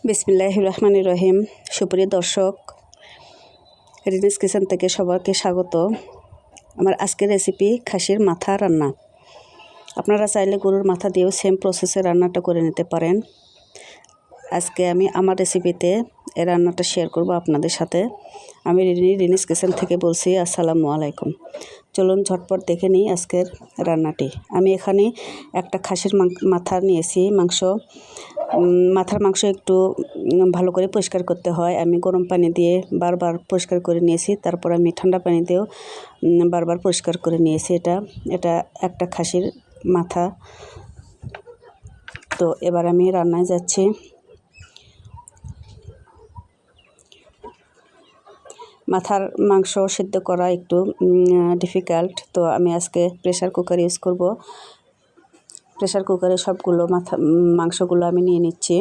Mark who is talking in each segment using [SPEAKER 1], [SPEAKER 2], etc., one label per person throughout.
[SPEAKER 1] বিসমিল্লাহির রহমানির রহিম। সুপ্রিয় দর্শক, রিনিস কিচেন থেকে সবাইকে স্বাগত। আমার আজকের রেসিপি খাসির মাথা রান্না। আপনারা চাইলে গরুর মাথা দিয়েও সেম প্রসেসে রান্নাটা করে নিতে পারেন। আজকে আমি আমার রেসিপিতে এই রান্নাটা শেয়ার করব আপনাদের সাথে। আমি রিনিস কিচেন থেকে বলছি। আসসালামু আলাইকুম। চলুন ঝটপট দেখে নিই আজকের রান্নাটি। আমি এখানে একটা খাসির মাথা নিয়েছি। মাথার মাংস একটু ভালো করে পরিষ্কার করতে হয়। আমি গরম পানি দিয়ে বারবার পরিষ্কার করে নিয়েছি। তারপর আমি ঠান্ডা পানি দিয়েও বারবার পরিষ্কার করে নিয়েছি। এটা একটা খাসির মাথা। তো এবার আমি রান্নায় যাচ্ছি। মাথার মাংস সিদ্ধ করা একটু ডিফিকাল্ট, তো আমি আজকে প্রেসার কুকার ইউজ করব। প্রেসার কুকারে সবগুলো মাংসগুলো আমি নিয়ে নিচ্ছি,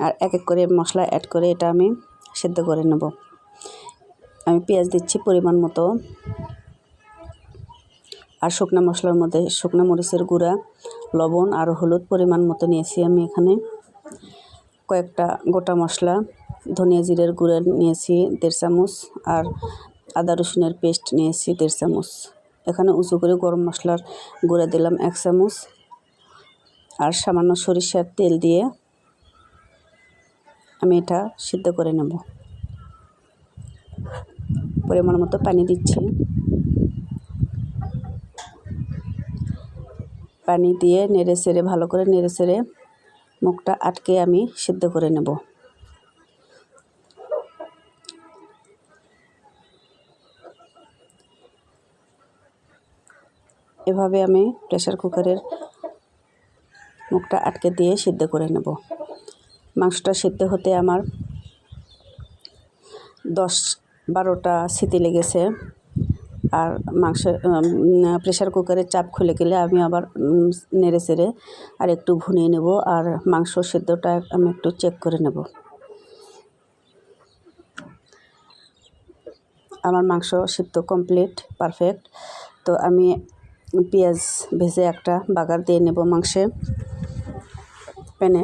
[SPEAKER 1] আর এক এক করে মশলা অ্যাড করে এটা আমি সিদ্ধ করে নেব। আমি পেঁয়াজ দিচ্ছি পরিমাণ মতো, আর শুকনো মশলার মধ্যে শুকনো মরিচের গুঁড়া, লবণ আর হলুদ পরিমাণ মতো নিয়েছি। আমি এখানে কয়েকটা গোটা মশলা, ধনিয়া জিরের গুঁড়া নিয়েছি 1.5 চামচ, আর আদা রসুনের পেস্ট নিয়েছি 1.5 চামচ। এখানে উঁচু করে গরম মশলার গুঁড়া দিলাম 1 চামচ, আর সামান্য সরিষার তেল দিয়ে আমি এটা সিদ্ধ করে নেব। পরিমাণ মতো পানি দিচ্ছি। পানি দিয়ে নেড়ে ভালো করে নেড়ে মুখটা আটকে আমি সিদ্ধ করে নেব। এভাবে আমি প্রেসার কুকারের মুখটা আটকে দিয়ে সিদ্ধ করে নেব। মাংসটা সিদ্ধ হতে আমার 10-12টা সিটি লেগেছে। আর প্রেসার কুকারের চাপ খুলে গেলে আমি আবার নেড়ে আর একটু ভুনিয়ে নেব, আর মাংস সিদ্ধটা আমি একটু চেক করে নেব। আমার মাংস সিদ্ধ কমপ্লিট, পারফেক্ট। তো আমি পেঁয়াজ ভেজে একটা বাগার দিয়ে নেব মাংসে। প্যানে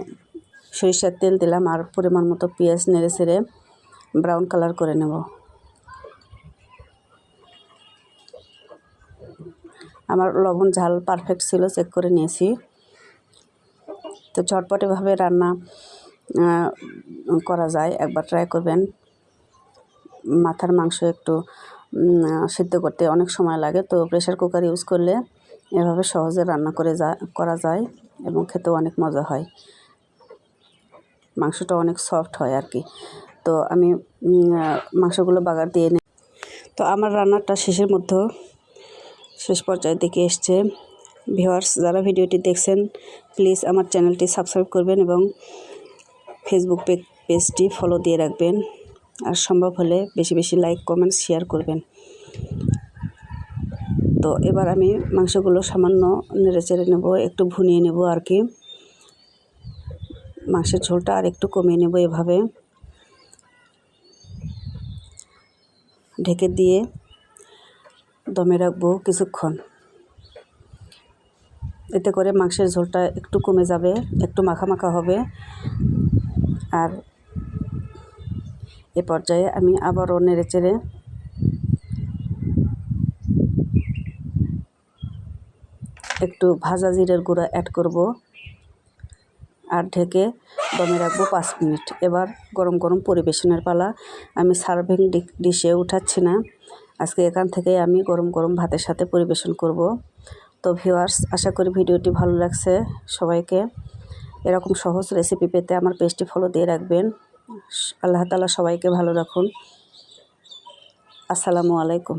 [SPEAKER 1] সরিষার তেল দিলাম, আর পরিমাণ মতো পেঁয়াজ নেড়ে ব্রাউন কালার করে নেব। আমার লবণ ঝাল পারফেক্ট ছিল, চেক করে নিয়েছি। তো ঝটপট এভাবে রান্না করা যায়, একবার ট্রাই করবেন। মাথার মাংস একটু সিদ্ধ করতে অনেক সময় লাগে, তো প্রেসার কুকার ইউজ করলে এভাবে সহজে রান্না করা যায় এবং খেতেও অনেক মজা হয়। মাংসটা অনেক সফট হয় আর কি। তো আমি মাংসগুলো বাগার দিয়ে নিই। তো আমার রান্নাটা শেষ পর্যায়ে দিকে এসছে। ভিউয়ার্স, যারা ভিডিওটি দেখছেন প্লিজ আমার চ্যানেলটি সাবস্ক্রাইব করবেন এবং ফেসবুক পেজটি ফলো দিয়ে রাখবেন, আর সম্ভব হলে বেশি বেশি লাইক কমেন্ট শেয়ার করবেন। তো এবার আমি মাংসগুলো সামান্য নেড়ে নেব, একটু ভুনিয়ে নেব আর কি। মাংসের ঝোলটা আর একটু কমিয়ে নেব। এভাবে ঢেকে দিয়ে দমে রাখবো কিছুক্ষণ। এতে করে মাংসের ঝোলটা একটু কমে যাবে, একটু মাখা হবে। আর এ পর্যায়ে আমি আবারও নেড়ে একটু ভাজা জিরের গুঁড়া অ্যাড করব, আর ঢেকে দমে রাখবো 5 মিনিট। এবার গরম গরম পরিবেশনের পালা। আমি সার্ভিং ডিশে উঠাচ্ছি না, আজকে এখান থেকে আমি গরম গরম ভাতের সাথে পরিবেশন করব। তো ভিউয়ার্স, আশা করি ভিডিওটি ভালো লাগছে সবাইকে। এরকম সহজ রেসিপি পেতে আমার পেজটি ফলো দিয়ে রাখবেন। আল্লাহ তাআলা সবাইকে ভালো রাখুন। আসসালামু আলাইকুম।